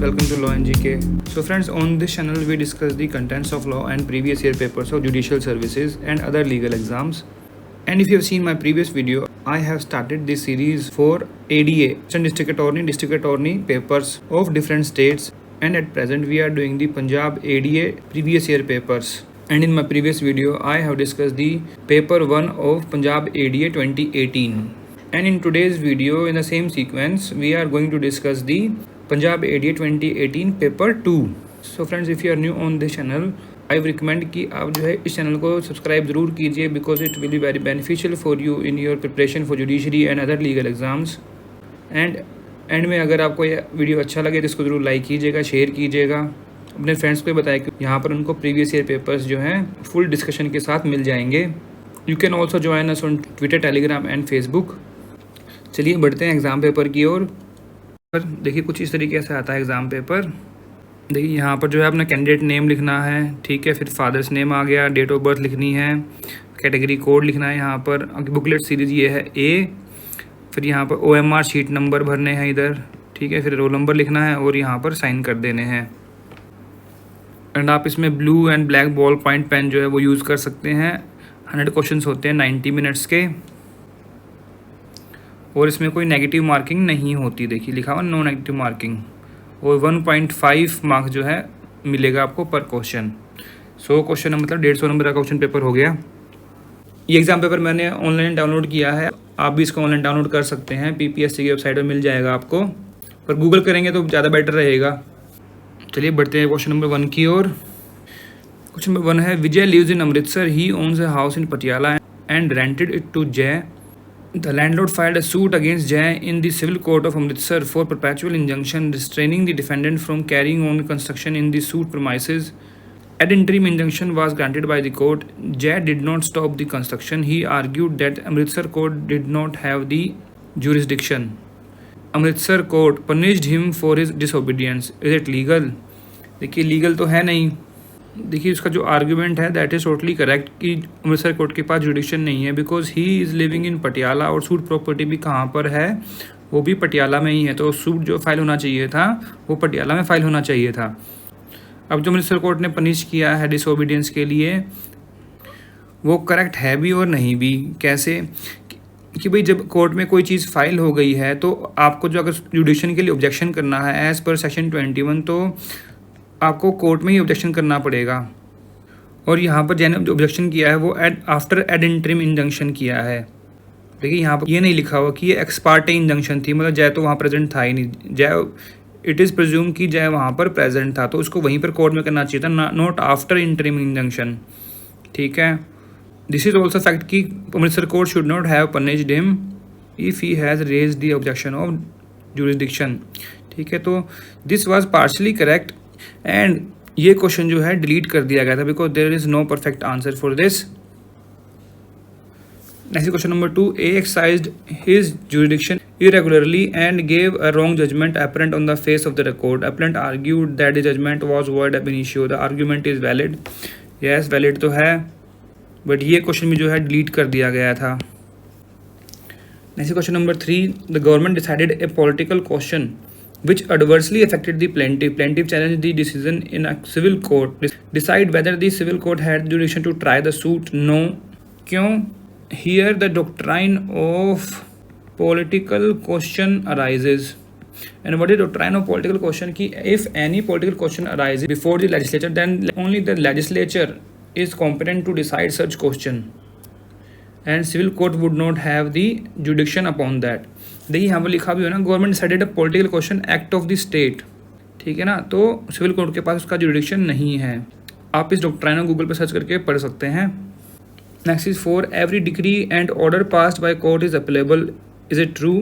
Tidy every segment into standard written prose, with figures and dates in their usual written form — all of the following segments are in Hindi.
welcome to Law and GK. So friends, on this channel we discuss the contents of law and previous year papers of judicial services and other legal exams. And if you have seen my previous video, I have started this series for ADA, District Attorney papers of different states, and at present we are doing the Punjab ADA previous year papers. And in my previous video, I have discussed the paper 1 of Punjab ADA 2018. And in today's video, in the same sequence, we are going to discuss the Punjab ADA 2018 paper 2. So friends, if you are new on this channel, I recommend कि आप जो है इस चैनल को सब्सक्राइब ज़रूर कीजिए because it will be very beneficial for you in your preparation for judiciary and other legal exams. And and में अगर आपको ये वीडियो अच्छा लगे तो इसको ज़रूर लाइक कीजिएगा, शेयर कीजिएगा, अपने फ्रेंड्स को बताएं कि यहाँ पर उनको प्रीवियस ईयर पेपर्स जो हैं फुल डिस्कशन के साथ मिल जाएंगे. You can also join us on Twitter, Telegram and Facebook. चलिए बढ़ते हैं एग्ज़ाम पेपर की ओर. देखिए कुछ इस तरीके से आता है एग्ज़ाम पेपर. देखिए यहाँ पर जो है अपना कैंडिडेट नेम लिखना है, ठीक है, फिर फादर्स नेम आ गया, डेट ऑफ बर्थ लिखनी है, कैटेगरी कोड लिखना है. यहाँ पर बुकलेट सीरीज़ ये है ए, फिर यहाँ पर OMR शीट नंबर भरने हैं इधर, ठीक है, फिर रोल नंबर लिखना है और यहाँ पर साइन कर देने हैं. एंड आप इसमें blue and black ball point pen जो है वो यूज़ कर सकते हैं. 100 क्वेश्चंस होते हैं 90 मिनट्स के, और इसमें कोई नेगेटिव मार्किंग नहीं होती. देखिए लिखा हुआ नो नेगेटिव मार्किंग, और 1.5 मार्क्स जो है मिलेगा आपको पर क्वेश्चन. 100 क्वेश्चन मतलब 150 नंबर का क्वेश्चन पेपर हो गया. ये एग्ज़ाम पेपर मैंने ऑनलाइन डाउनलोड किया है, आप भी इसको ऑनलाइन डाउनलोड कर सकते हैं. PPSC की वेबसाइट पर मिल जाएगा आपको, पर गूगल करेंगे तो ज़्यादा बेटर रहेगा. चलिए बढ़ते हैं क्वेश्चन नंबर 1 की ओर. क्वेश्चन नंबर 1 है, Vijay lives in Amritsar. He owns a house in Patiala and rented it to Jay. The landlord filed a suit against Jay in the Civil Court of Amritsar for perpetual injunction restraining the defendant from carrying on construction in the suit premises. An interim injunction was granted by the court. Jay did not stop the construction. He argued that Amritsar court did not have the jurisdiction. Amritsar court punished him for his disobedience. Is it legal? देखिए लीगल तो है नहीं. देखिए उसका जो आर्ग्यूमेंट है दैट इज़ टोटली करेक्ट कि अमृतसर कोर्ट के पास जुडिक्शन नहीं है because he is living in Patiala, और सूट प्रॉपर्टी भी कहाँ पर है, वो भी पटियाला में ही है. तो सूट जो फाइल होना चाहिए था वो पटियाला में फाइल होना चाहिए था. अब जो अमृतसर कोर्ट ने पनिश किया है डिसोबीडियंस के लिए, वो करेक्ट है भी और नहीं भी. कैसे कि भाई जब कोर्ट में कोई चीज़ फाइल हो गई है तो आपको जो अगर जुडिक्शन के लिए ऑब्जेक्शन करना है एज़ पर सेक्शन 21 तो आपको कोर्ट में ही ऑब्जेक्शन करना पड़ेगा. और यहाँ पर जैने जो ऑब्जेक्शन किया है वो आफ्टर एड इंटरिम इंजंक्शन किया है. देखिए यहाँ पर ये नहीं लिखा हुआ कि ये एक्स पार्टे इंजंक्शन थी, मतलब जय तो वहाँ प्रेजेंट था ही नहीं. जय इट इज़ प्रिज्यूम कि जय वहाँ पर प्रेजेंट था तो उसको वहीं पर कोर्ट में करना चाहिए था, नॉट आफ्टर इंटरिम इंजंक्शन. ठीक है. दिस इज ऑल्सो फैक्ट कि Amritsar court should not have punished him if he has raised the objection of jurisdiction. ठीक है. तो this was partially correct and ये क्वेश्चन जो है डिलीट कर दिया गया था because there is no perfect answer for this. Next question number 2, A exercised his jurisdiction irregularly and gave a wrong judgment apparent on the face of the record. Appellant argued that the judgment was void ab initio. The argument is valid. Yes, valid तो है, बट ये क्वेश्चन भी जो है डिलीट कर दिया गया था. Next question number 3, the government decided A political question which adversely affected the plaintiff. Plaintiff challenged the decision in a civil court. Decide whether the civil court had jurisdiction to try the suit. No. क्यों? Here the doctrine of political question arises. And what is doctrine of political question? कि if any political question arises before the legislature, then only the legislature is competent to decide such question. And civil court would not have the jurisdiction upon that. देखिए यहाँ पर लिखा भी हो ना, government decided a political question act of the state. ठीक है ना, तो सिविल कोर्ट के पास उसका जुरिडिक्शन नहीं है. आप इस डॉक्ट्राइन गूगल पर सर्च करके पढ़ सकते हैं. Next is 4, every decree and order passed by court is appealable. Is it true?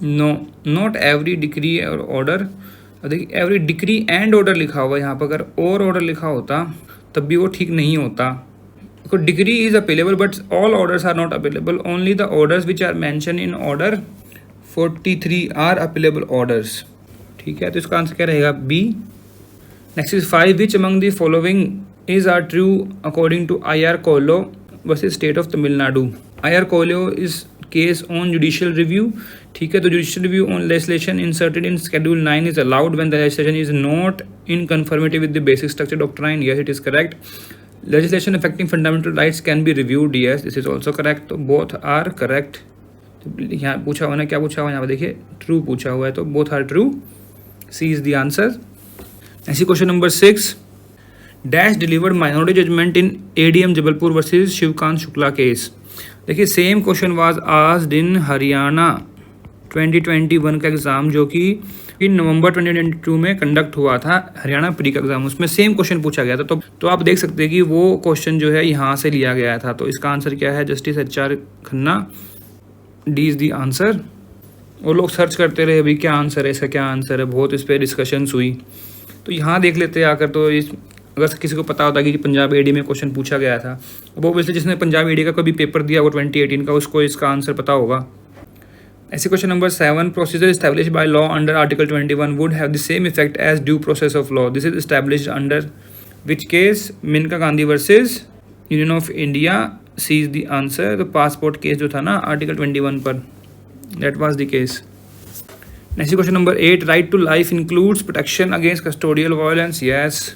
No, not every decree और ऑर्डर. देखिए एवरी डिक्री एंड ऑर्डर लिखा हुआ है यहाँ पर, अगर और ऑर्डर लिखा होता तब भी वो ठीक नहीं होता. Decree is available but all orders are not available. Only the orders which are mention in order 43 are available orders. ठीक है, तो इसका आंसर क्या रहेगा? B. Next is 5, which among the following is are true according to IR Coelho versus state of Tamil Nadu. IR Coelho is case on judicial review, ठीक है। तो judicial review on legislation inserted in schedule 9 is allowed when the legislation is not in conformity with the basic structure doctrine, yes it is correct. Legislation affecting fundamental rights can be reviewed, yes this is also correct. तो बोथ आर करेक्ट। तो यहाँ पूछा हुआ ना, क्या पूछा हुआ है यहाँ पे देखिए, ट्रू पूछा हुआ है, तो both are true, C is the answer. ऐसी question number 6, dash delivered minority judgment in ADM Jabalpur versus Shivkant Shukla case. देखिए same question was asked in Haryana 2021 का एग्ज़ाम, जो कि नवंबर 2022 में कंडक्ट हुआ था, हरियाणा प्री का एग्जाम, उसमें सेम क्वेश्चन पूछा गया था। तो आप देख सकते हैं कि वो क्वेश्चन जो है यहाँ से लिया गया था। तो इसका आंसर क्या है, justice HR Khanna, D is the answer. और लोग सर्च करते रहे भाई क्या आंसर है, इसका क्या आंसर है, बहुत इस पर डिस्कशंस हुई। तो यहाँ देख लेते हैं आकर, तो इस अगर किसी को पता होता कि पंजाब AD में क्वेश्चन पूछा गया था, वो वैसे जिसने पंजाब AD का कभी पेपर दिया वो 2018 का, उसको इसका आंसर पता होगा। ऐसे question number 7, procedure establish by law under article 21 would have the same effect as due process of law, this is established under which case, Menaka Gandhi versus union of India, C is the answer. तो पासपोर्ट केस जो था ना आर्टिकल 21 पर, that was the case. Next question number 8, right to life includes protection against custodial violence, yes.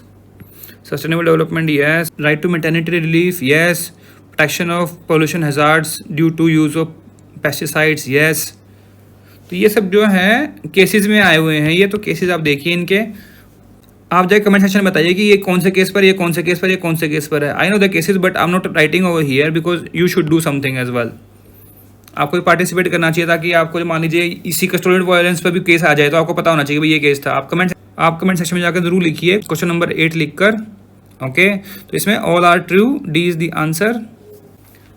Sustainable development, yes. Right to maternity relief, yes. Protection of pollution hazards due to use of pesticides, yes. तो ये सब जो है केसेस में आए हुए हैं। ये तो केसेस आप देखिए इनके, आप जाए कमेंट सेक्शन में बताइए कि ये कौन से केस पर, ये कौन से केस पर, ये कौन से केस पर है। I know the cases but I am not writing over here because you should do something as well. आपको पार्टिसिपेट करना चाहिए ताकि आपको मान लीजिए इसी कस्टोडियल वायलेंस पर भी केस आ जाए तो आपको पता होना चाहिए कि ये केस था। आप कमेंट सेक्शन में जाकर जरूर लिखिए क्वेश्चन नंबर 8 लिखकर, ओके। तो इसमें all are true, D is the answer.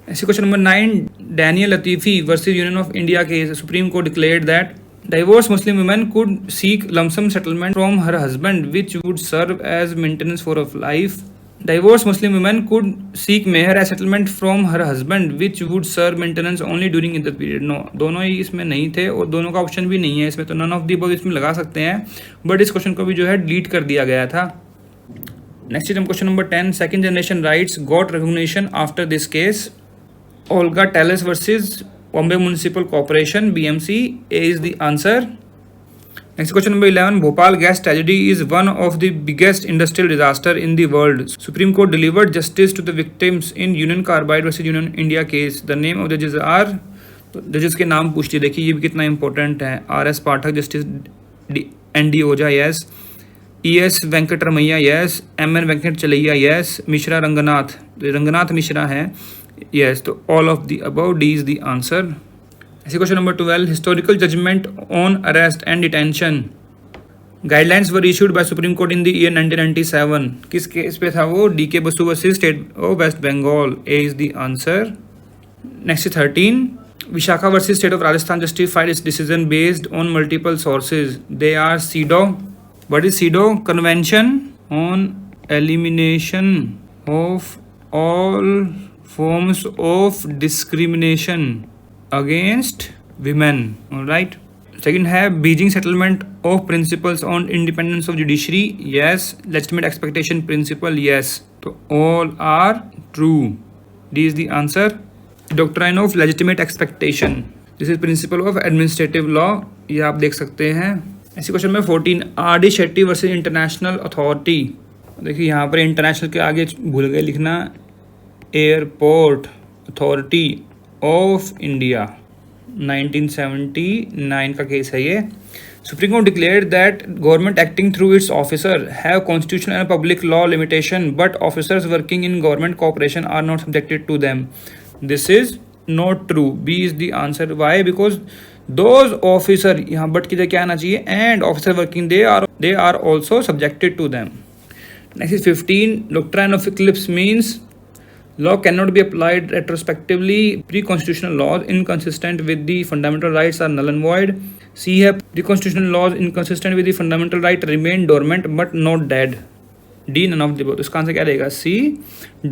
ऐसे question number 9, Daniel Latifi versus Union of India case, Supreme court declared that divorced Muslim women could seek lump sum settlement from her husband which would serve as maintenance for of life. Divorced Muslim women could seek meher as settlement from her husband which would serve maintenance only during the period. No, दोनों ही इसमें नहीं थे और दोनों का ऑप्शन भी नहीं है इसमें, तो none of the above इसमें लगा सकते हैं, बट इस क्वेश्चन को भी जो है डिलीट कर दिया गया था। Next is question number 10, second generation rights got recognition after this case, Olga Telles versus Bombay Municipal Corporation, BMC, A is the answer. Next question number 11, Bhopal gas tragedy is one of the biggest industrial disaster in the world. Supreme Court delivered justice to the victims in Union Carbide versus Union India case. The name of the judges are, तो जजेस के नाम पूछते देखिए ये भी कितना इंपॉर्टेंट है। RS Pathak, justice ND Ojha, yes. ES Venkataramiah, yes. MN Venkat Chalaiah, yes. Mishra Ranganath Mishra है, yes, तो all of the above, D is the answer. ऐसे question number 12, historical judgment on arrest and detention guidelines were issued by Supreme Court in the year 1997. किस केस पे था वो, DK Basu versus state of West Bengal, A is the answer. Next 13, Vishakha versus state of Rajasthan justified its decision based on multiple sources. They are CEDAW. What is CEDAW? Convention on Elimination of All Forms of Discrimination Against Women, all right. Second है Beijing Settlement of Principles on Independence of Judiciary, yes. Legitimate Expectation Principle, yes. तो all are true, D is the answer. Doctrine of Legitimate Expectation, this is Principle of Administrative Law, ये आप देख सकते हैं। ऐसे क्वेश्चन में 14, RD Shetty versus international authority, देखिए यहाँ पर इंटरनेशनल के आगे भूल गए लिखना, एयरपोर्ट अथॉरिटी ऑफ इंडिया, 1979 का केस है ये। Supreme court declared that government acting through its officer have constitutional and public law limitation but officers working in government corporation are not subjected to them, this is not true, B is the answer. Why? Because those officer, यहाँ बट की जगह क्या आना चाहिए, and officer working they are also subjected to them. Next is 15, doctrine of eclipse means law cannot be applied retrospectively, pre-constitutional laws inconsistent with the fundamental rights are null and void. C है pre-constitutional laws inconsistent with the fundamental right remain dormant but not dead, D none of the above। इसका आंसर क्या रहेगा, C,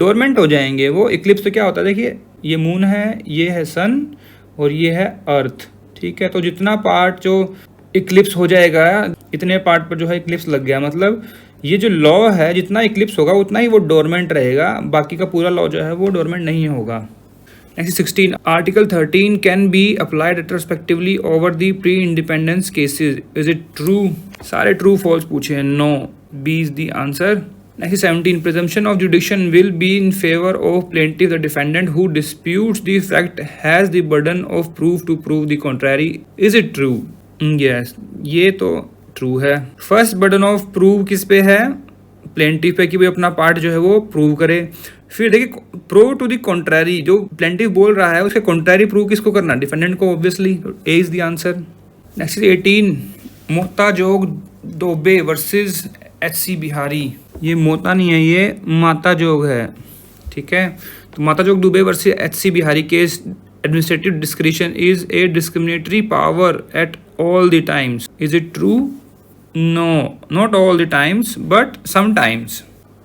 dormant हो जाएंगे वो। इक्लिप्स तो क्या होता है, देखिए ये मून है, ये है सन और ये है अर्थ, ठीक है। तो जितना पार्ट जो इक्लिप्स हो जाएगा, इतने पार्ट पर जो है इक्लिप्स लग गया, मतलब ये जो लॉ है जितना इक्लिप्स होगा उतना ही वो डोरमेंट रहेगा, बाकी का पूरा लॉ जो है वो डोरमेंट नहीं होगा। Next is 16. Article 13 can be applied retrospectively over the pre-independence cases. Is it true? सारे true false पूछे हैं. No. B is the answer. Next is 17. Presumption of jurisdiction will be in favor of plaintiff. The defendant who disputes the fact has the burden of proof to prove the contrary. Is it true? Yes. ये तो true है. First burden of proof किस पे है? प्लेंटिफ पे कि भाई अपना पार्ट जो है वो प्रूव करे. फिर देखिए प्रूव टू द कॉन्ट्रैरी, जो प्लेंटिफ बोल रहा है उसके कॉन्ट्रैरी प्रूव किसको करना? डिफेंडेंट को obviously. A is the answer. Next is 18. Motajog Dobey versus HC. Bihari. ये मोता नहीं है, ये माता जोग है. ठीक है, तो Matajog Dubey versus HC. Bihari case administrative discretion is a discriminatory power at all the times. Is it true? No, not all the times, but sometimes.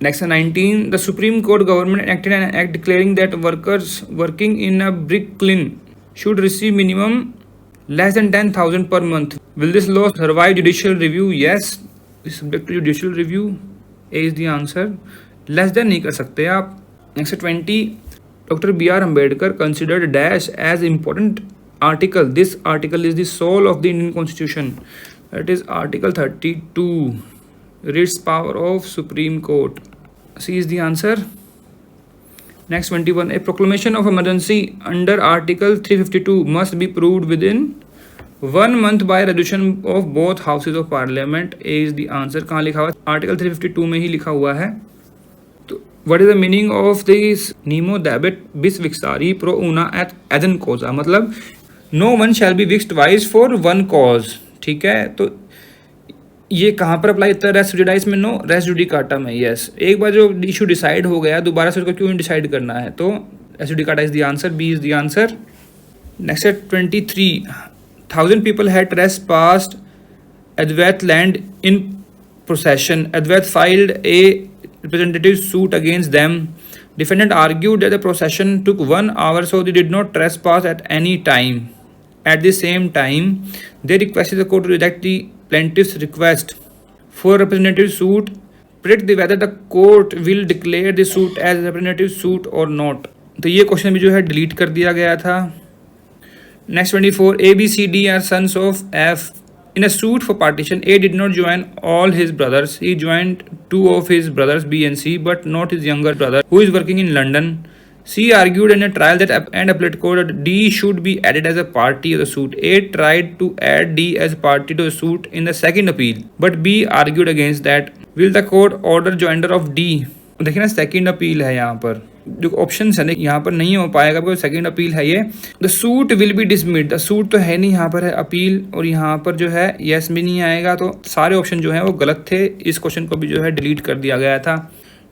Next 19. The Supreme Court government enacted an act declaring that workers working in a brick kiln should receive minimum less than 10,000 per month. Will this law survive judicial review? Yes, is subject to judicial review. A is the answer. Less than नहीं कर सकते आप. Next 20. Dr. B.R. Ambedkar considered dash as important article. This article is the soul of the Indian Constitution. That is Article 32. Writs power of Supreme Court. C is the answer. Next 21. A proclamation of emergency under Article 352 must be proved within 1 month by resolution of both houses of parliament. A is the answer. कहाँ लिखा हुआ? Article 352 में ही लिखा हुआ है. तो what is the meaning of this nemo dabit bis vixari pro una at adhen causa? मतलब no one shall be vexed twice for one cause. ठीक है, तो ये कहाँ पर अप्लाई होता है? रेस जुडिस में नो, रेस जुडिकाटा में यस. एक बार जो इशू डिसाइड हो गया दोबारा से उसको क्यों डिसाइड करना है? तो res judicata is the answer. B is the answer. Next है 23. 1000 people had trespassed Advait land in possession. Advait filed a representative suit against them. Defendant argued that the procession took 1 hour, so they did not trespass at any time. At the same time, they requested the court to reject the plaintiff's request for representative suit. Predict whether the court will declare the suit as representative suit or not. तो ये क्वेश्चन भी जो है डिलीट कर दिया गया था. Next 24. A, B, C, D are sons of F. In a suit for partition, A did not join all his brothers. He joined 2 of his brothers, B and C, but not his younger brother, who is working in London. C argued in a trial that and appellate court D should be added as a party of the suit. A tried to add D as party to the suit in the second appeal, but B argued against that. Will the court order joinder of D? देखिए ना, सेकंड अपील है यहाँ पर. जो ऑप्शन है ना यहाँ पर नहीं हो पाएगा बिकॉज सेकंड अपील है ये. The suit will be dismissed. The suit तो है नहीं, यहाँ पर है अपील, और यहाँ पर जो है यस भी नहीं आएगा. तो सारे ऑप्शन जो है वो गलत थे. इस क्वेश्चन को भी जो है डिलीट कर दिया गया था.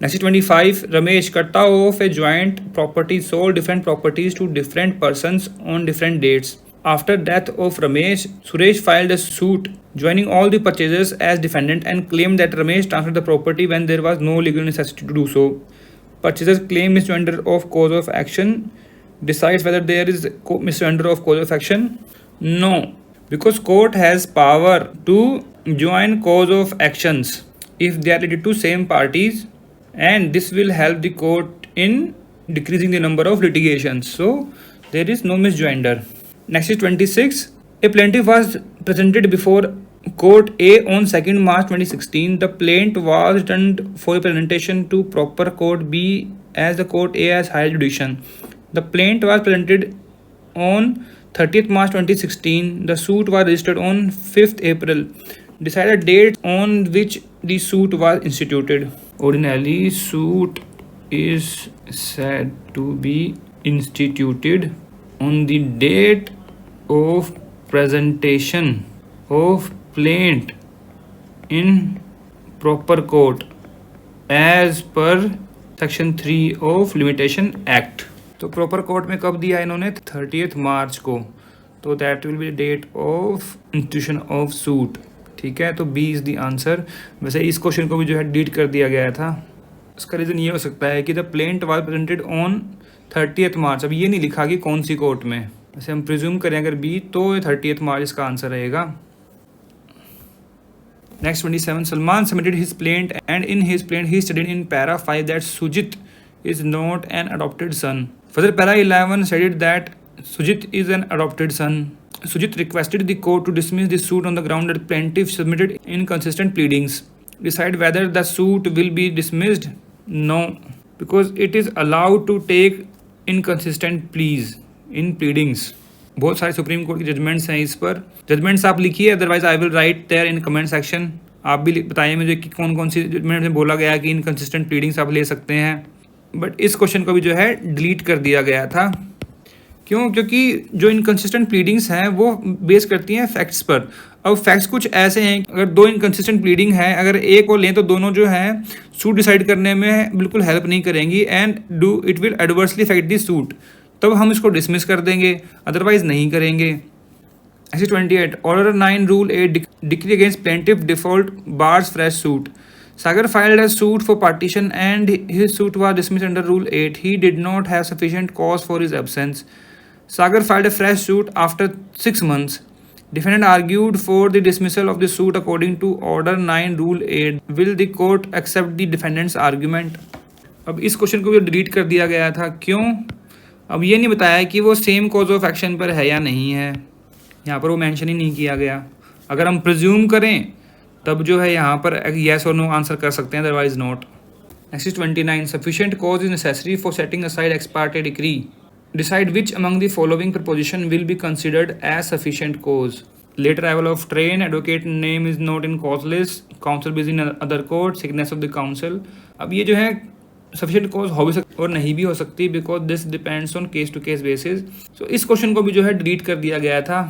Next 25. Ramesh, Karta of a joint property, sold different properties to different persons on different dates. After death of Ramesh, Suresh filed a suit joining all the purchasers as defendant and claimed that Ramesh transferred the property when there was no legal necessity to do so. Purchasers claim misjoinder of cause of action. Decides whether there is misjoinder of cause of action. No, because court has power to join cause of actions if they are related to same parties, and this will help the court in decreasing the number of litigations. So there is no misjoinder. Next is 26. A plaintiff was presented before court A on 2nd March 2016. The plaintiff was returned for presentation to proper court B as the court A has higher jurisdiction. The plaintiff was presented on 30th March 2016. The suit was registered on 5th April. Decided date on which the suit was instituted. Ordinarily, suit is said to be instituted on the date of presentation of plaint in proper court as per section 3 of Limitation Act. तो proper court में कब दिया इन्होंने? 30th मार्च को. तो that will be the date of institution of suit. ठीक है, तो बी इज़ द आंसर. वैसे इस क्वेश्चन को भी जो है डिलीट कर दिया गया था. इसका रीज़न ये हो सकता है कि the plaint was presented on 30th मार्च. अब ये नहीं लिखा कि कौन सी कोर्ट में. वैसे हम प्रिज्यूम करें अगर बी तो 30th मार्च इसका आंसर रहेगा. Next 27. Salman submitted his plaint and in his plaint he stated in para 5 that Sujit is not an adopted son. Further, para 11 stated that Sujit is an adopted son. Sujit requested the court to dismiss the suit on the ground that plaintiff submitted inconsistent pleadings. Decide whether the suit will be dismissed. No, because it is allowed to take inconsistent pleas in pleadings. बहुत सारे सुप्रीम कोर्ट की जजमेंट्स हैं इस पर. जजमेंट्स आप लिखिए, otherwise I will write there in comment section. आप भी बताइए मुझे कि कौन कौन सी जजमेंट में बोला गया कि इनकन्सिस्टेंट प्लीडिंग्स आप ले सकते हैं. बट इस क्वेश्चन को भी जो है डिलीट कर दिया गया था. क्यों? क्योंकि जो इनकन्सिस्टेंट प्लीडिंग्स हैं वो बेस करती हैं फैक्ट्स पर. अब फैक्ट्स कुछ ऐसे हैं, अगर दो इनकन्सिस्टेंट प्लीडिंग है, अगर एक को लें तो दोनों जो है सूट डिसाइड करने में बिल्कुल हेल्प नहीं करेंगी and it will adversely affect the suit. तब हम इसको डिसमिस कर देंगे, अदरवाइज नहीं करेंगे. ऐसे 28 order 9 rule 8 decree against plaintiff default bars fresh suit. Sagar filed a suit for partition and his suit was dismissed under Rule 8. He did not have sufficient cause for his absence. Sagar filed a fresh suit after 6 months. Defendant argued for the dismissal of the suit according to Order 9 Rule 8. Will the court accept the defendant's argument? अब इस क्वेश्चन को भी डिलीट कर दिया गया था. क्यों? अब ये नहीं बताया कि वो सेम कॉज ऑफ एक्शन पर है या नहीं है. यहाँ पर वो मेंशन ही नहीं किया गया. अगर हम प्रिज्यूम करें तब जो है यहाँ पर येस और नो आंसर कर सकते हैं, otherwise not. Next is 29. Sufficient cause is necessary for setting aside ex parte decree. Decide which among the following proposition will be considered as sufficient cause. Late arrival of train, advocate name is not in cause list, counsel busy in other court, sickness of the counsel. अब ये जो है सफिशिएंट कॉज हो भी सकती और नहीं भी हो सकती, because this depends on case to case basis. So इस क्वेश्चन को भी जो है डिलीट कर दिया गया था.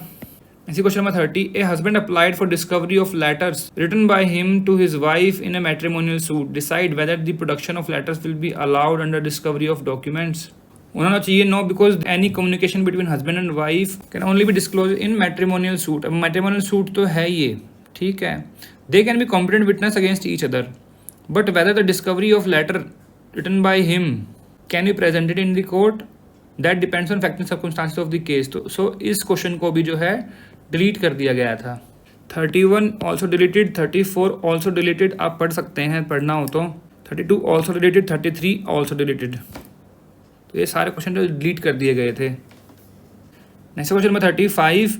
ऐसी question number 30. A husband applied for discovery of letters written by him to his wife in a matrimonial suit. Decide whether the production of letters will be allowed under discovery of documents. होना चाहिए no, because any communication between husband and wife can only be disclose in matrimonial suit. अब मैट्रिमोनियल सूट तो है ये, ठीक है. They can be competent witness against each other, but whether the discovery of letter written by him can be presented in the court, that depends on fact and circumstances of the case. तो so इस क्वेश्चन को भी जो है डिलीट कर दिया गया था. 31 also deleted, 34 also deleted. आप पढ़ सकते हैं पढ़ना हो तो. 32 also deleted, 33 also deleted. तो ये सारे क्वेश्चन जो डिलीट कर दिए गए थे. Next question number 35.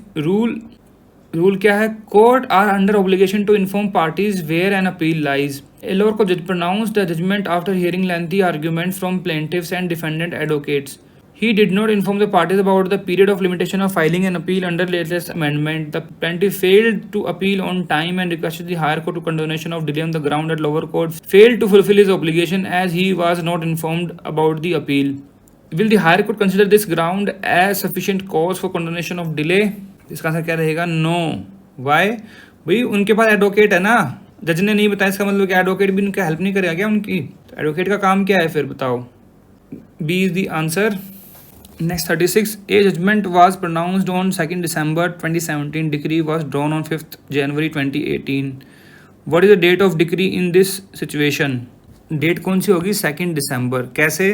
रूल क्या है? Court are under obligation to inform parties where an appeal lies. A lower court pronounced the judgment after hearing lengthy arguments from plaintiffs and defendant advocates. He did not inform the parties about the period of limitation of filing an appeal under latest amendment. The plaintiff failed to appeal on time and requested the higher court to condonation of delay on the ground that lower court failed to fulfill his obligation as he was not informed about the appeal. Will the higher court consider this ground as sufficient cause for condonation of delay? इसका आंसर क्या रहेगा? No. Why? भाई उनके पास एडवोकेट है ना, जज ने नहीं बताया, इसका मतलब क्या एडवोकेट भी उनका हेल्प नहीं करेगा क्या उनकी? तो एडवोकेट का काम क्या है फिर बताओ? B is the answer. Next 36. A judgment was pronounced on 2 December 2017. Decree was drawn on 5 January 2018. What is the date of decree in this situation? Date कौन सी होगी? 2 December. कैसे?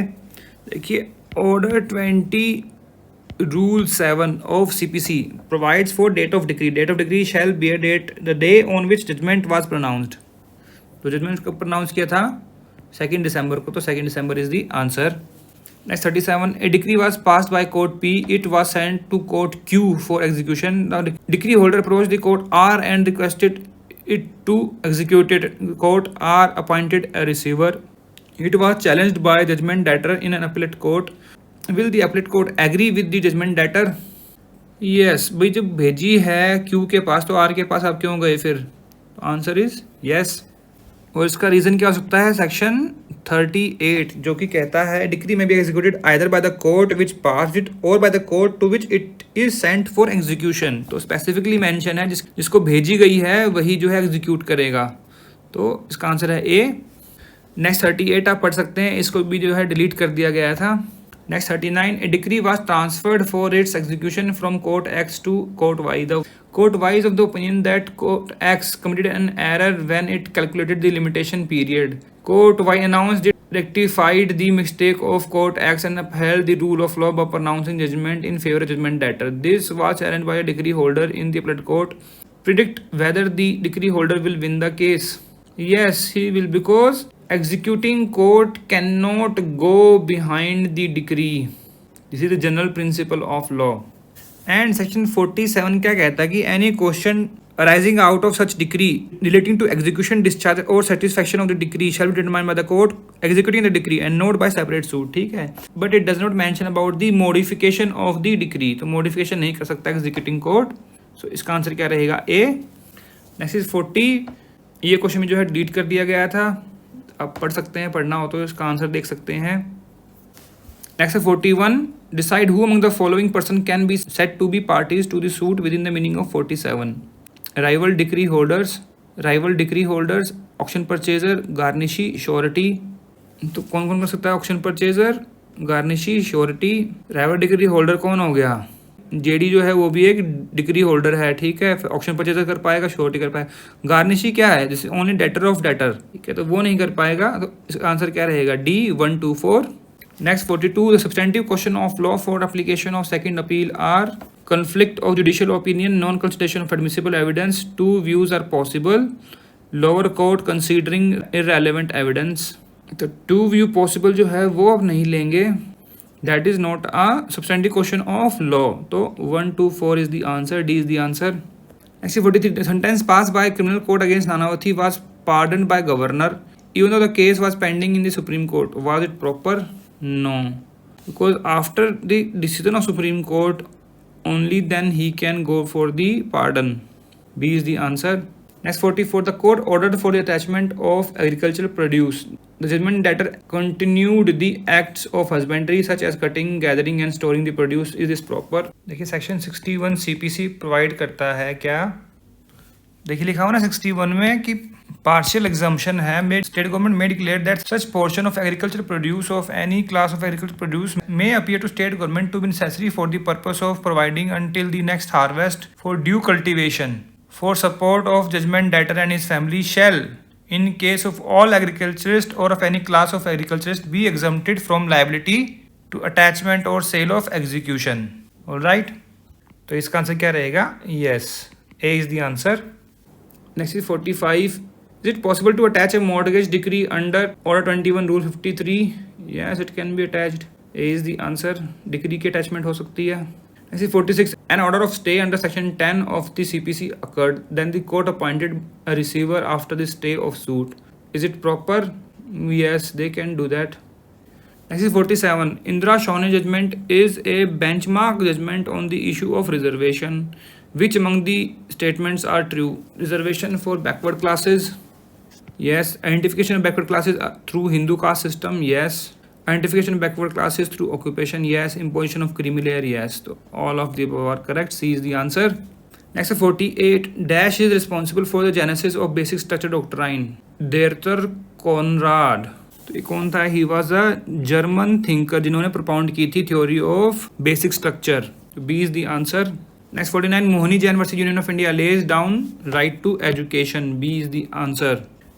देखिए, order 20 Rule 7 of CPC provides for date of decree. Date of decree shall be a date the day on which judgment was pronounced. तो judgment कब pronounce किया था? 2 December को. तो 2 December is the answer. Next 37. A decree was passed by court P. It was sent to court Q for execution. The decree holder approached the court R and requested it to execute it. Court R appointed a receiver. It was challenged by judgment debtor in an appellate court. Will the appellate court agree with the judgment debtor? Yes. भाई जब भेजी है Q के पास तो R के पास आप क्यों गए फिर? Answer is yes. और इसका रीज़न क्या हो सकता है? सेक्शन 38 जो कि कहता है decree may be executed either by the court which pass it और by the court to which it is sent for execution. तो स्पेसिफिकली मेंशन है जिसको भेजी गई है वही जो है एग्जीक्यूट करेगा. तो इसका आंसर है ए. नेक्स्ट 38 आप पढ़ सकते हैं, इसको भी जो है डिलीट कर दिया गया था. Next 39. A decree was transferred for its execution from Court X to Court Y. The Court Y is of the opinion that Court X committed an error when it calculated the limitation period. Court Y announced it rectified the mistake of Court X and upheld the rule of law by pronouncing judgment in favor of judgment debtor. This was challenged by a decree holder in the appellate court. Predict whether the decree holder will win the case. Yes, he will, because executing court cannot go behind the decree. This is the general principle of law. And section 47 क्या कहता है कि any question arising out of such decree relating to execution, discharge or satisfaction of the decree shall be determined by the court executing the decree and not by separate suit। ठीक है, but it does not mention about the modification of the decree। तो modification नहीं कर सकता executing court। so इसका आंसर क्या रहेगा? A। Next is 40। ये क्वेश्चन में जो है डिलीट कर दिया गया था, आप पढ़ सकते हैं, पढ़ना हो तो इसका आंसर देख सकते हैं। नेक्स्ट है 41। Decide who among the following person can be said to be parties to the suit within the meaning of 47। Rival decree holders, auction purchaser, garnishee, surety. तो कौन कौन कर सकता है? Auction purchaser, garnishee, surety. Rival decree holder कौन हो गया? जेडी जो है वो भी एक डिक्री होल्डर है, ठीक है। ऑक्शन परचेजर कर पाएगा, श्योरिटी कर पाएगा। गार्निशी क्या है? जैसे ओनली डेटर ऑफ डेटर, ठीक है, तो वो नहीं कर पाएगा। तो इसका आंसर क्या रहेगा? D 1 2 4। Next 42। The substantive question of law for application of second appeal or conflict of judicial opinion, non-consideration of admissible evidence, two views are possible, lower court considering irrelevant evidence। तो two view possible जो है वो अब नहीं लेंगे, that is not a substantive question of law। तो 1 2 4 is the answer, D is the answer। Next 43। The sentence passed by criminal court against Nanavati was pardoned by governor even though the case was pending in the Supreme Court। Was it proper? No, because after the decision of Supreme Court only then he can go for the pardon। B is the answer। Next 44। The court ordered for the attachment of agricultural produce। The judgment debtor continued the acts of husbandry such as cutting, gathering and storing the produce। Is this proper? देखिए सेक्शन 61 CPC प्रोवाइड करता है क्या? देखिए लिखा हुआ ना 61 में कि partial exemption है। State government may declare that such portion of agricultural produce of any class of agricultural produce may appear to state government to be necessary for the purpose of providing until the next harvest for due cultivation for support of judgment debtor and his family shall in case of all agriculturist or of any class of agriculturist be exempted from liability to attachment or sale of execution। Alright, तो इसका आंसर क्या रहेगा? Yes, A is the answer। Next is 45। Is it possible to attach a mortgage decree under Order 21 Rule 53? Yes, it can be attached। A is the answer। Decree की अटैचमेंट हो सकती है। Next is 46। An order of stay under section 10 of the CPC occurred, then the court appointed a receiver after the stay of suit। Is it proper? Yes, they can do that। Next is 47। Indira Shawne judgment is a benchmark judgment on the issue of reservation। Which among the statements are true? Reservation for backward classes? Yes। Identification of backward classes through Hindu caste system? Yes। Identification of backward classes through occupation? Yes। Imposition of creamy layer? Yes। So all of the above are correct। C is the answer। Next 48। Dash is responsible for the genesis of basic structure doctrine। Derther Conrad। तो ये कौन था? He was a German thinker जिन्होंने propound की थी theory of basic structure। B is the answer। Next 49। Mohini Jain versus Union of India lays down right to education। B is the answer।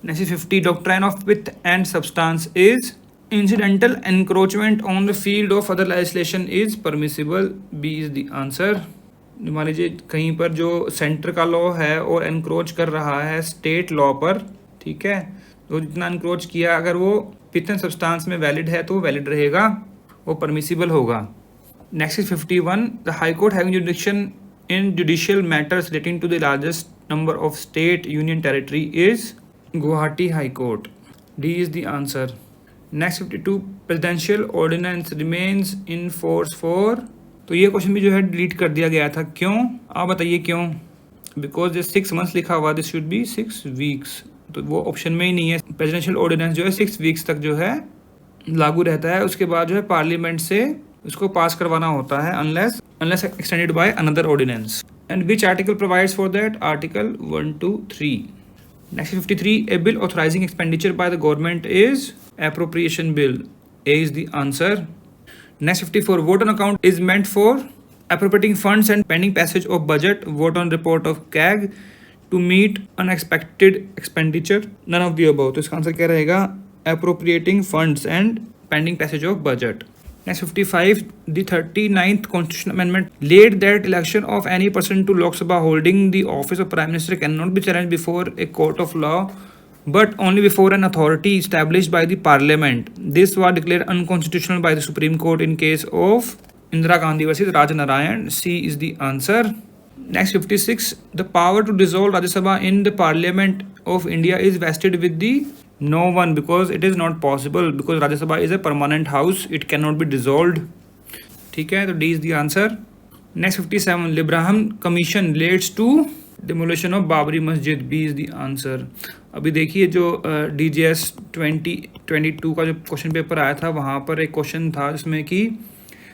Next is 50। Doctrine of width and substance is incidental encroachment on the field of other legislation is permissible। B is the answer। मान लीजिए कहीं पर जो सेंटर का लॉ है और एनक्रोच कर रहा है स्टेट लॉ पर, ठीक है, तो जितना एनक्रोच किया अगर वो विथ एंड सब्सटेंस में वैलिड है तो वैलिड रहेगा, वो परमिसिबल होगा। Next is 51। The high court having जुडिक्शन in judicial matters relating to the largest number of state union territory is Guwahati High Court। D is the answer। Next 52। presidential ordinance remains in force for। तो ये क्वेश्चन भी जो है डिलीट कर दिया गया था, क्यों? आप बताइए क्यों? बिकॉज ये 6 months लिखा हुआ, दिस शुड बी 6 weeks, तो वो ऑप्शन में ही नहीं है। प्रेसिडेंशियल ऑर्डिनेंस जो है 6 weeks तक जो है लागू रहता है, उसके बाद जो है पार्लियामेंट से उसको पास करवाना होता है unless extended by another ordinance। And which article provides for that? Article 1 2 3। Next 53। A bill authorizing expenditure by the government is appropriation bill। A is the answer। Next 54। Vote on account is meant for appropriating funds and pending passage of budget। Vote on report of CAG to meet unexpected expenditure। None of the above। तो इसका आंसर क्या रहेगा? Appropriating funds and pending passage of budget। Next 55। The 39th Constitutional Amendment laid that election of any person to Lok Sabha holding the office of Prime Minister cannot be challenged before a court of law but only before an authority established by the Parliament। This was declared unconstitutional by the Supreme Court in case of Indira Gandhi versus Rajanarayan. C is the answer. Next 56. The power to dissolve Rajya Sabha in the Parliament of India is vested with the no one, because it is not possible, because Rajya Sabha is a permanent house, it cannot be dissolved. ठीक है, तो D is the answer. Next 57. Libraham Commission leads to demolition of Babri Masjid. B is the answer. अभी देखिए जो DGS 2022 का जो क्वेश्चन पेपर आया था, वहाँ पर एक क्वेश्चन था जिसमें कि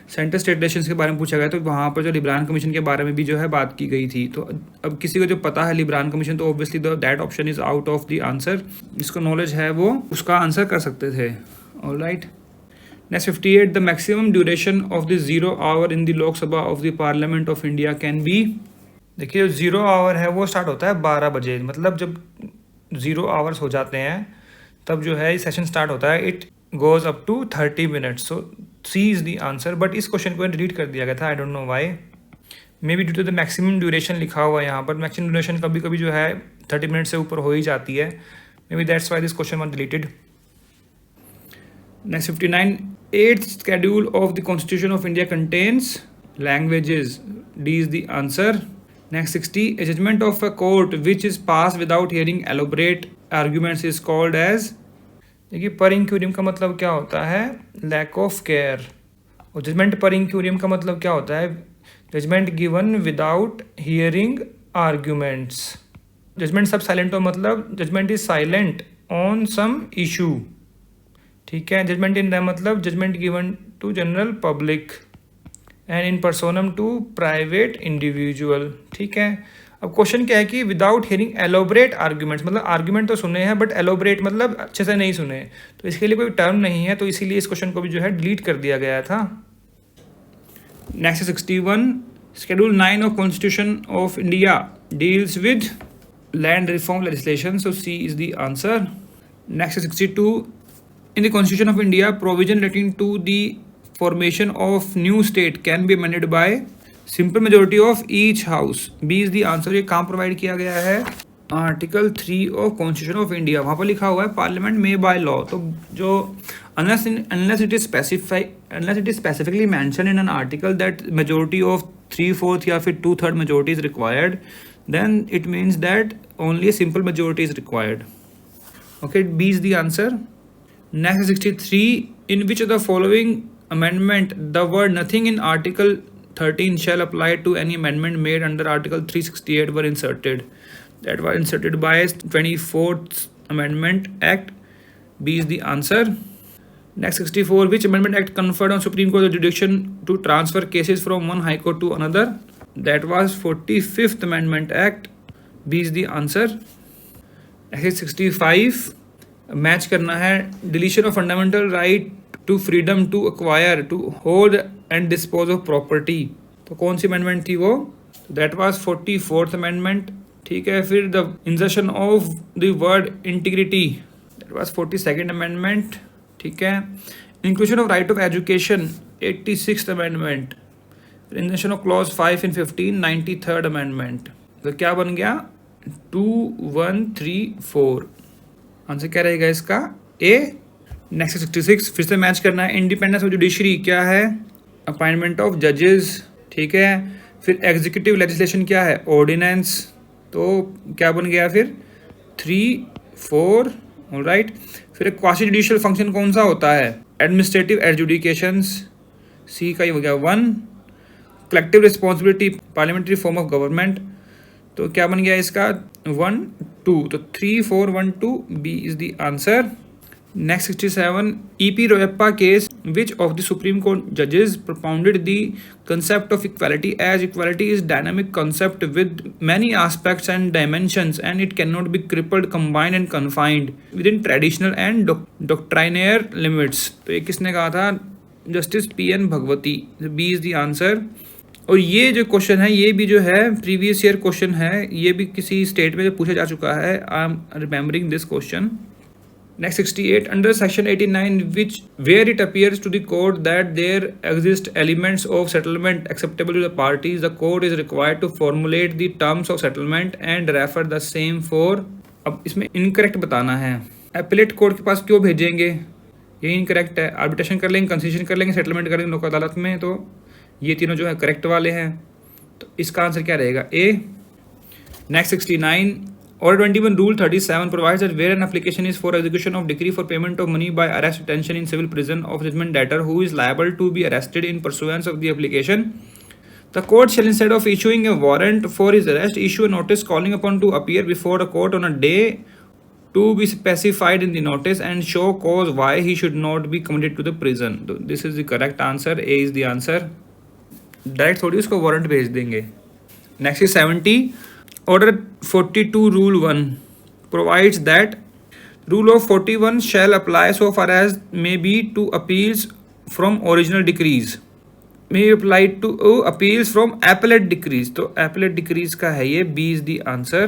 सेंटर स्टेट रिलेशंस के बारे में पूछा गया, तो वहाँ पर जो लिब्रान कमीशन के बारे में भी जो है बात की गई थी। तो अब किसी को जो पता है लिब्रान कमीशन, तो obviously that option is out of the answer. जिसको नॉलेज है वो उसका आंसर कर सकते थे। Alright, next 58. The maximum duration of the 0 hour in the Lok Sabha of the parliament of India can be. देखिए, जो 0 आवर है वो स्टार्ट होता है 12 बजे, मतलब जब 0 आवर्स हो जाते हैं तब जो है सेशन स्टार्ट होता है। It goes up to 30 minutes. So C is the answer, but इस क्वेश्चन को डिलीट कर दिया गया था, I don't know why. May be due to the maximum duration लिखा हुआ है यहाँ पर। मैक्सिमम ड्यूरेशन कभी कभी जो है 30 मिनट से ऊपर हो ही जाती है। May be that's why this question was deleted. Next 59. 8th schedule of the Constitution of India contains languages. D is the answer. Next 60. A judgment of a court which is passed without hearing elaborate arguments is called as। देखिए, पर इंक्यूरियम का मतलब क्या होता है? Lack of care. और जजमेंट पर इंक्यूरियम का मतलब क्या होता है? Judgment given without hearing arguments. Judgment sub silentio, मतलब judgment is silent on some issue. ठीक है, जजमेंट इन मतलब judgment given to general public and in personam to private individual. ठीक है, अब क्वेश्चन क्या है कि विदाउट हियरिंग एलोबरेट आर्ग्यूमेंट्स, मतलब आर्ग्यूमेंट तो सुने हैं बट एलोबरेट मतलब अच्छे से नहीं सुने, तो इसके लिए कोई टर्म नहीं है, तो इसीलिए इस क्वेश्चन को भी जो है डिलीट कर दिया गया था। Next 61. Schedule 9 of constitution of India deals with land reform legislation. So C is the answer. Next 62. In the constitution of India provision relating to the formation of new state can be amended by simple majority of each house. B is the answer. ये कहाँ प्रोवाइड किया गया है? Article 3 of constitution of India. वहाँ पर लिखा हुआ है पार्लियामेंट में बाय लॉ। तो जो unless it is specifically mentioned in an article that majority of 3/4 या फिर 2/3 majority is required, then it means that only a simple majority is required. Okay, B is the answer. Next 63. In which of the following amendment the word nothing in article 13 shall apply to any amendment made under Article 368 were inserted? That were inserted by 24th Amendment Act. B is the answer. Next 64. Which Amendment Act conferred on Supreme Court the jurisdiction to transfer cases from one High Court to another? That was 45th Amendment Act. B is the answer. Next 65. Match करना है deletion of fundamental right to freedom to acquire to hold and dispose of property. तो कौन सी अमेंडमेंट थी वो? That was 44th amendment. ठीक है, फिर the insertion of the word integrity, that was 42nd amendment. ठीक है, inclusion of right of education 86th amendment. Insertion of clause 5 in 15 93rd amendment. तो क्या बन गया? 2 1 3 4। आंसर क्या रहेगा इसका? ए। नेक्स्ट 66. फिर से मैच करना है। इंडिपेंडेंस ऑफ जुडिशरी क्या है? अपॉइंटमेंट ऑफ जजेस। ठीक है, फिर एग्जीक्यूटिव लेजिस्लेशन क्या है? ऑर्डिनेंस। तो क्या बन गया फिर? 3 4। ऑलराइट, फिर क्वासी जुडिशियल फंक्शन कौन सा होता है? एडमिनिस्ट्रेटिव एडजुडिकेशंस। सी का ही हो गया 1। Collective responsibility parliamentary form of government. तो क्या बन गया इसका? 1 2। तो 3 4 1 2। B is the answer. Next 67. E.P. Royappa case, which of the Supreme Court judges propounded the concept of equality as equality is dynamic concept with many aspects and dimensions and it cannot be crippled, combined and confined within traditional and doctrinaire limits. तो ये किसने कहा था? Justice P.N. Bhagwati. B is the answer. और ये जो क्वेश्चन है ये भी जो है प्रीवियस ईयर क्वेश्चन है, ये भी किसी स्टेट में पूछा जा चुका है। I am remembering this question. Next 68. Under section 89 where it appears to the court that there exist elements of settlement acceptable to the parties, the court is required to formulate the terms of settlement and refer the same for। अब इसमें इनकरेक्ट बताना है। एपिलेट कोर्ट के पास क्यों भेजेंगे? ये इनकरेक्ट है। आर्बिट्रेशन कर लेंगे, कंसीशन कर लेंगे, सेटलमेंट कर लेंगे लोक अदालत में, तो ये तीनों जो है करेक्ट वाले हैं, तो इसका आंसर क्या रहेगा? A. Next 69, Order 21 Rule 37 provides that where an application is for execution of decree for payment of money by arrest detention in civil prison of judgment debtor who is liable to be arrested in pursuance of the application, the court shall, instead of issuing a warrant for his arrest, issue a notice calling upon to appear before the court on a day to be specified in the notice and show cause why he should not be committed to the prison. So this is the correct answer. A is the answer. Direct थोड़ी उसको वारंट भेज देंगे. Next is 70. Order 42 Rule 1 provides that Rule of 41 shall apply so far as may be to appeals from original decrees. May apply to appeals from appellate decrees. तो appellate decrees का है ये. B is the answer.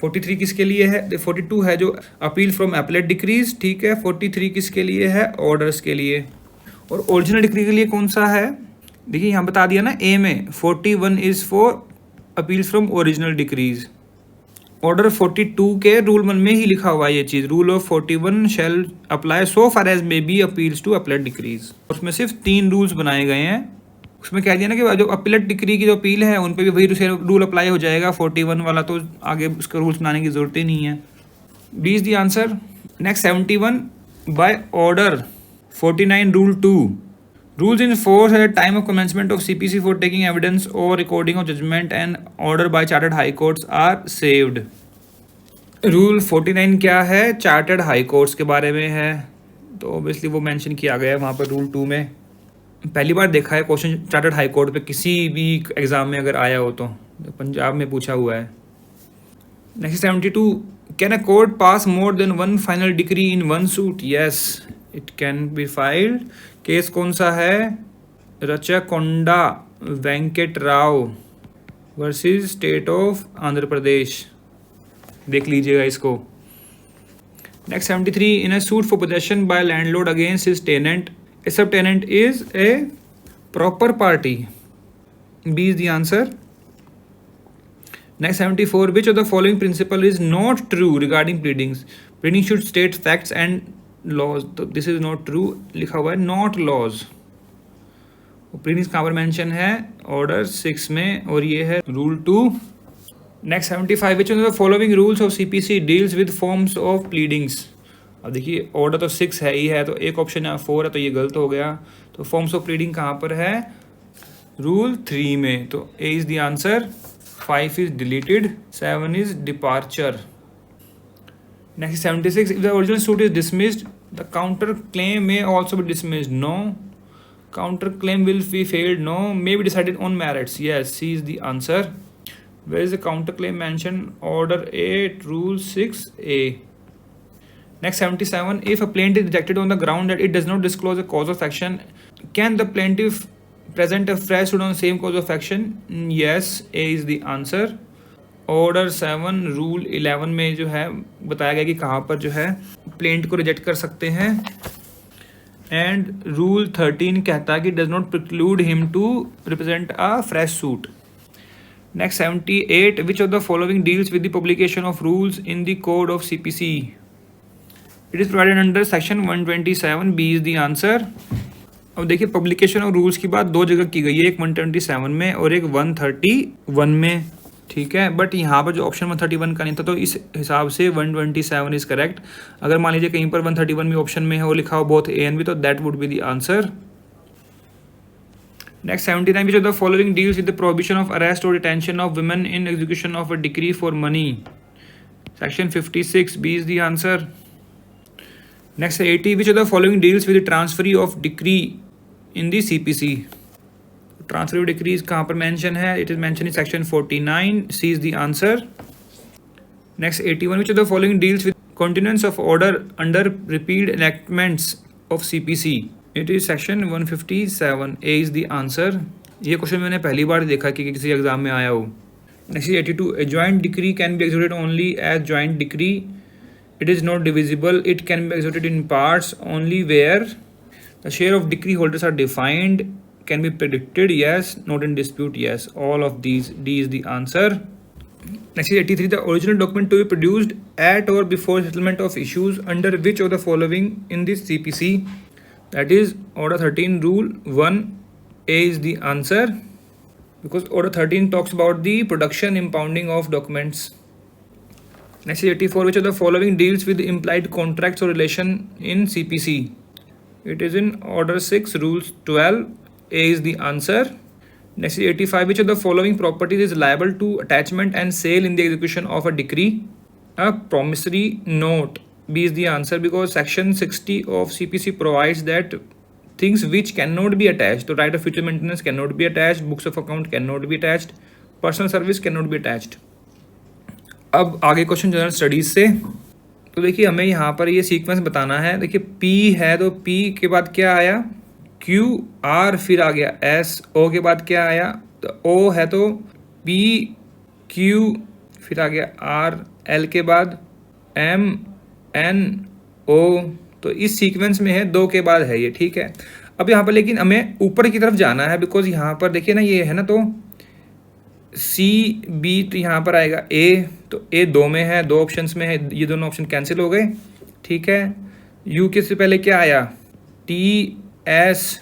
43 किसके लिए है? 42 है जो अपील फ्रॉम appellate decrees, ठीक है. 43 किसके लिए है? ऑर्डर्स के लिए. और ओरिजिनल डिक्री के लिए कौन सा है? देखिए यहाँ बता दिया ना ए में, 41 is for appeals from original decrease. Order 42 के रूल 1 में ही लिखा हुआ है ये चीज़. Rule of 41 shall apply so far as may be appeals to appellate decrees. उसमें सिर्फ 3 रूल्स बनाए गए हैं. उसमें कह दिया ना कि जो अपीलेट डिक्री की जो अपील है उन पर भी वही रूल अप्लाई हो जाएगा. 41 वाला तो आगे उसका रूल्स बनाने की जरूरत ही नहीं है. B is the answer. Next 71. By order 49 Rule 2. Rules in force at the time of commencement of CPC for taking evidence or recording of judgment and order by chartered high courts are saved. Rule 49 क्या है? चार्टर्ड हाई कोर्ट्स के बारे में है, तो ऑब्वियसली वो मेंशन किया गया है वहाँ पर रूल 2 में. पहली बार देखा है क्वेश्चन चार्टर्ड हाई कोर्ट पे किसी भी एग्जाम में अगर आया हो तो पंजाब में पूछा हुआ है. Next 72. Can a court pass more than one final decree in one suit? Yes, it can be filed. Case कौन सा है? Rachakonda Venkat Rao versus state of Andhra Pradesh. देख लीजिएगा इसको. Next 73. In a suit for possession by landlord against his tenant, a sub tenant is a proper party. B is the answer. Next 74. Which of the following principle is not true regarding pleadings? Pleading should state facts and laws. तो दिस इज नॉट ट्रू लिखा हुआ है, नॉट लॉज. प्लीडिंग्स कहाँ पर मेंशन है? ऑर्डर 6 में, और ये है rule 2. Next 75. Which of the following rules of CPC deals with forms of pleadings? अब देखिए ऑर्डर तो 6 है ही है, तो एक ऑप्शन यहाँ 4 है, तो ये गलत हो गया. तो फॉर्म्स ऑफ प्लीडिंग कहाँ पर है? रूल 3 में. तो A is the answer. 5 is deleted, 7 is departure. Next 76. If the original suit is dismissed, the counter claim may also be dismissed. No. Counter claim will be failed. No. May be decided on merits. Yes, C is the answer. Where is the counter claim mentioned? Order 8, Rule 6A. Next 77. If a plaintiff is rejected on the ground that it does not disclose a cause of action, can the plaintiff present a fresh suit on the same cause of action? Yes, A is the answer. Order 7 rule 11 में जो है बताया गया कि कहाँ पर जो है प्लेंट को रिजेक्ट कर सकते हैं. एंड रूल 13 कहता है कि does not preclude him to represent a fresh suit. Next 78. Which of the following deals with the publication of rules in the code of CPC? It is provided under section 127. B is the answer. अब देखिए पब्लिकेशन ऑफ रूल्स की बात 2 जगह की गई है, एक 127 में और एक 131 में, ठीक है. बट यहाँ पर जो ऑप्शन 131 का नहीं था, तो इस हिसाब से 127 इज करेक्ट. अगर मान लीजिए कहीं पर 131 भी ऑप्शन में है और लिखा हो बोथ ए एंड बी, तो that would be the answer. Next 79. Which of the following deals with the prohibition of arrest और detention of women in execution of a decree for money? Section 56. B is the answer. Next 80. Which of the following deals with the transfer of decree in the CPC? Transfer of decrees कहाँ पर mention है? It is mentioned in section 49. C is the answer. Next 81. Which of the following deals with continuance of order under repealed enactments of CPC? It is section 157. A is the answer. ये क्वेश्चन मैंने पहली बार देखा कि किसी एग्जाम में आया हो. Next 82. A joint decree can be executed only as joint decree. It is not divisible. It can be executed in parts only where the share of decree holders are defined. Can be predicted. Yes. Not in dispute. Yes. All of these. D is the answer. Next is 83. The original document to be produced at or before settlement of issues under which of the following in this CPC? That is Order 13 Rule 1 A is the answer because order 13 talks about the production impounding of documents. Next is 84. Which of the following deals with implied contracts or relation in CPC? It is in order 6, rules 12. A is the answer. Next is 85. Which of the following properties is liable to attachment and sale in the execution of a decree? A promissory note. B is the answer because section 60 of CPC provides that things which cannot be attached, तो right of future maintenance cannot be attached, books of account cannot be attached, personal service cannot be attached. अब आगे क्वेश्चन जनरल स्टडीज से, तो देखिए हमें यहाँ पर ये सीक्वेंस बताना है। देखिए P है तो P के बाद क्या आया, Q R, फिर आ गया S, O के बाद क्या आया, तो O है तो P Q, फिर आ गया R, L के बाद M N O, तो इस सीक्वेंस में है, 2 के बाद है ये, ठीक है। अब यहाँ पर लेकिन हमें ऊपर की तरफ जाना है बिकॉज यहाँ पर देखिए ना ये है ना, तो C B, तो यहाँ पर आएगा A, तो A 2 में है, 2 ऑप्शंस में है, ये दोनों ऑप्शन कैंसिल हो गए, ठीक है। U के से पहले क्या आया, T S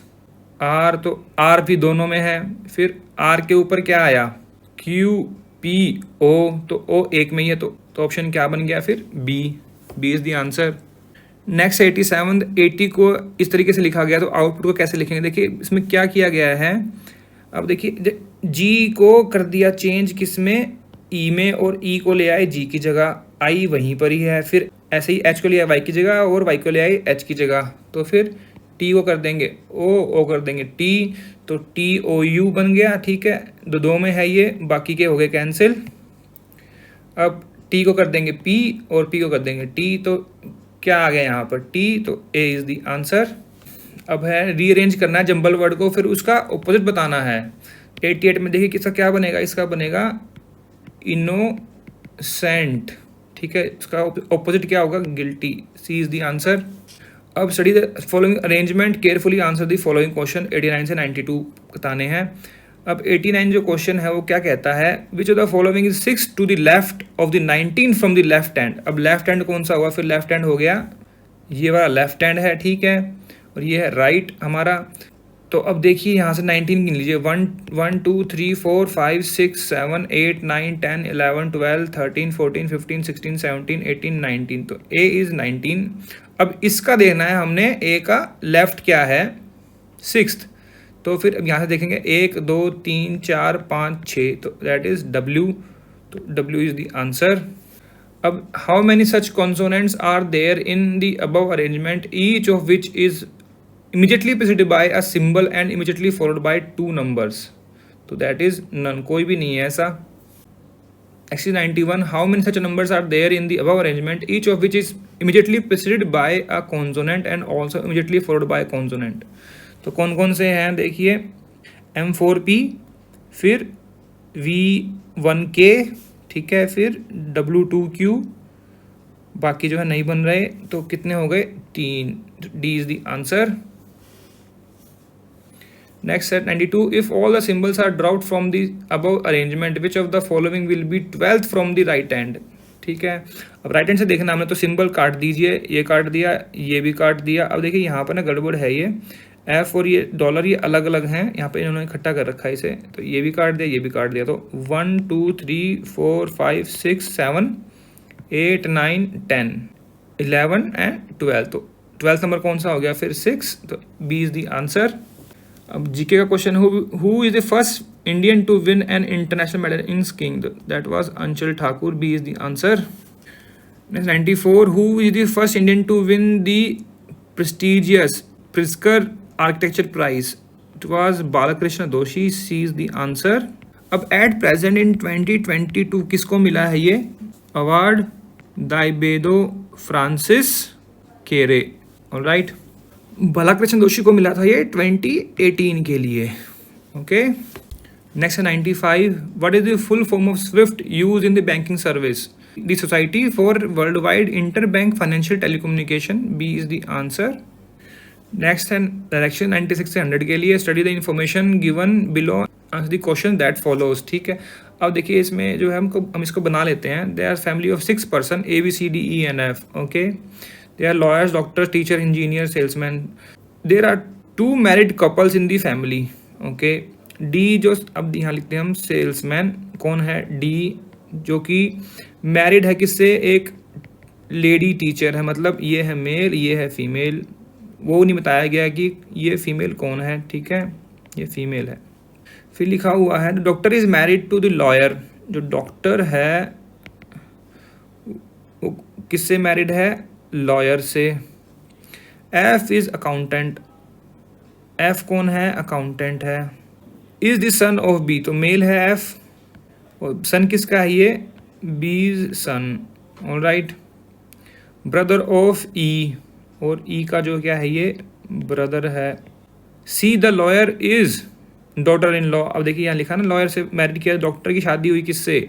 R, तो R भी दोनों में है, फिर R के ऊपर क्या आया, Q P O, तो O एक में ही है, तो ऑप्शन क्या बन गया फिर B is the answer. Next 87, 80 को इस तरीके से लिखा गया, तो आउटपुट को कैसे लिखेंगे। देखिए इसमें क्या किया गया है, अब देखिए G को कर दिया चेंज किस में, E में, और E को ले आए G की जगह, I वहीं पर ही है, फिर ऐसे ही H को ले आए Y की जगह और Y को ले आए H की जगह, तो फिर T को कर देंगे O कर देंगे T, तो TOU बन गया, ठीक है। 2 में है ये, बाकी के हो गए कैंसिल। अब T को कर देंगे P और P को कर देंगे T, तो क्या आ गया यहाँ पर T, तो A इज द आंसर। अब है रीअरेंज करना है जंबल वर्ड को, फिर उसका ऑपोजिट बताना है। 88 में देखिए किसका क्या बनेगा, इसका बनेगा इनोसेंट, ठीक है। इसका ऑपोजिट क्या होगा, guilty, C is the answer. अब study the following arrangement, carefully answer the following question. 89 से 92 बताने हैं। अब 89 जो क्वेश्चन है वो क्या कहता है, which of the following is 6 to the left of the 19 from the left hand. अब लेफ्ट हैंड कौन सा हुआ, फिर लेफ्ट हैंड हो गया, ये वाला लेफ्ट हैंड है, ठीक है, और ये है राइट हमारा। तो अब देखिए यहाँ से 19 गिन लीजिए, 1 2 3 4 5 6 7 8 9 10 11 12 13 14 15 16 17 18 19, तो A इज 19। अब इसका देखना है हमने, A का लेफ्ट क्या है, 6th, तो फिर अब यहाँ से देखेंगे 1 2 3 4 5 6, तो दैट इज W, तो W इज द आंसर। अब how many such consonants are there in the above arrangement, each of which is immediately preceded by a symbol and immediately followed by 2 numbers, तो that is none, कोई भी नहीं है ऐसा। Actually 91, how many such numbers are there in the above arrangement, each of which is immediately preceded by a consonant and also immediately followed by a consonant, तो कौन कौन से हैं देखिए, M4P, फिर V1K, ठीक है, फिर W2Q, बाकी जो है नहीं बन रहे, तो कितने हो गए, 3, D is the answer. Next set 92, if all the symbols are dropped from the above arrangement, which of the following will be 12th from the right hand, ठीक है। अब राइट हैंड से देखना हमने, तो सिंबल काट दीजिए, ये काट दिया, ये भी काट दिया। अब देखिए यहाँ पर ना गड़बड़ है, ये F और ये डॉलर ये अलग अलग हैं, यहाँ पे इन्होंने इकट्ठा कर रखा है इसे, तो ये भी काट दिया, ये भी काट दिया, तो 1 2 3 4 5 6 7 8 9 10 11 एंड 12, तो 12th नंबर कौन सा हो गया फिर 6, तो B इज द आंसर। अब जीके का question, who is the first Indian to win an international medal in skiing, that was Anchal Thakur, B is the answer. Next 94, who is the first Indian to win the prestigious Pritzker architecture prize, it was Balkrishna Doshi, C is the answer. अब एट प्रेजेंट इन 2022 किसको मिला है ये award, Diebedo Francis Kere, alright. Balkrishna Doshi को मिला था ये 2018 के लिए, okay. Next 95, what is the full form of Swift use in the banking service, the society for world wide inter bank financial telecommunication, B is the answer. Next है डायरेक्शन 96 से 100 के लिए, study the information given below, answer the question that follows, ठीक है। अब देखिए इसमें जो है हम इसको बना लेते हैं, they are family of 6 person, ABCDENF, okay. They are lawyers, doctor, teacher, engineer, salesman. There are 2 married couples in the family, okay. D जो अब यहाँ लिखते हैं हम सेल्समैन, कौन है डी, जो कि मैरिड है किससे, एक लेडी टीचर है, मतलब ये है मेल ये है फीमेल, वो नहीं बताया गया कि ये फीमेल कौन है, ठीक है, ये फीमेल है। फिर लिखा हुआ है doctor is married to the lawyer, जो डॉक्टर है वो किससे मैरिड है, लॉयर से। एफ इज अकाउंटेंट, एफ कौन है, अकाउंटेंट है। Is the son of B, तो मेल है एफ, और सन किसका है, ये B's son, alright. Brother of E, और ई का जो क्या है ये ब्रदर है। C the lawyer is daughter in law, अब देखिए यहाँ लिखा ना लॉयर से मैरिड किया, डॉक्टर की शादी हुई किससे,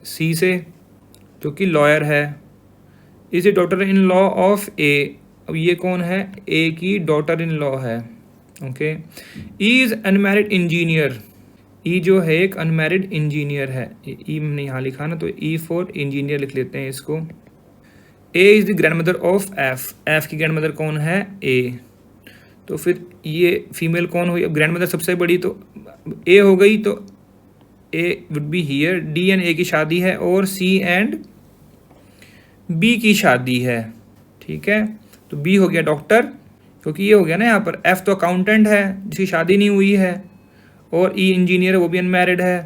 सी से, जो कि लॉयर है। Is A daughter in law of A, अब ये कौन है, ए की डॉटर इन लॉ है, okay. E is unmarried engineer, E जो है एक अनमैरिड इंजीनियर है, ई मैंने यहाँ लिखा ना, तो ई फॉर इंजीनियर लिख लेते हैं इसको। A is the grandmother of F, F की ग्रैंड मदर कौन है, ए, तो फिर ये फीमेल कौन हुई, अब ग्रैंड मदर सबसे बड़ी तो ए हो गई, तो A would be here. D and A की शादी है, और सी एंड बी की शादी है, ठीक है, तो बी हो गया डॉक्टर, क्योंकि ये हो गया ना यहाँ पर, एफ तो अकाउंटेंट है जिसकी शादी नहीं हुई है, और ई इंजीनियर है वो भी अनमैरिड है,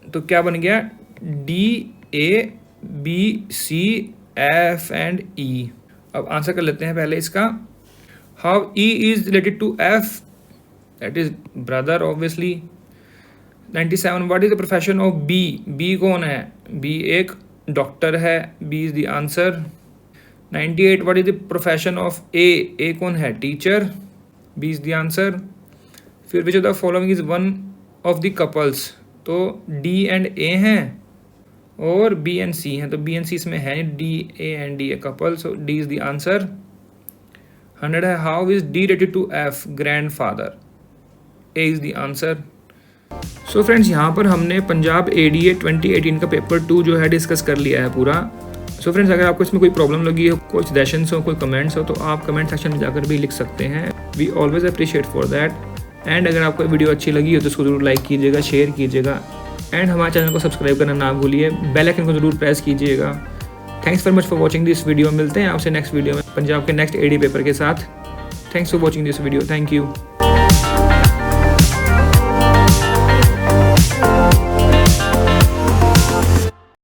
तो क्या बन गया, D A B C F and E. अब आंसर कर लेते हैं पहले इसका। How E is related to F, that is brother obviously. 97 what is the profession of B, B कौन है, बी एक डॉक्टर है, B is the answer. 98 what is the profession of A कौन है, teacher, B is the answer. फिर which of the following is one of the couples, तो डी एंड ए हैं और बी एंड सी हैं, तो बी एंड सी इसमें है, D A and D A couple, so D is the answer. 100 है how is D related to F, grandfather, A is the answer. So friends यहाँ पर हमने पंजाब ADA 2018 का पेपर 2 जो है डिस्कस कर लिया है पूरा। सो फ्रेंड्स अगर आपको इसमें कोई प्रॉब्लम लगी हो, कोई सजेशंस हो, कोई कमेंट्स हो, तो आप कमेंट सेक्शन में जाकर भी लिख सकते हैं, we always appreciate for that. And अगर आपको वीडियो अच्छी लगी हो तो उसको जरूर लाइक कीजिएगा, शेयर कीजिएगा, एंड हमारे चैनल को सब्सक्राइब करना ना भूलिए, बेल आइकन को जरूर प्रेस कीजिएगा। Thanks very much for watching this video, मिलते हैं आपसे नेक्स्ट वीडियो में पंजाब के नेक्स्ट AD पेपर के साथ। Thanks for watching this video, thank you.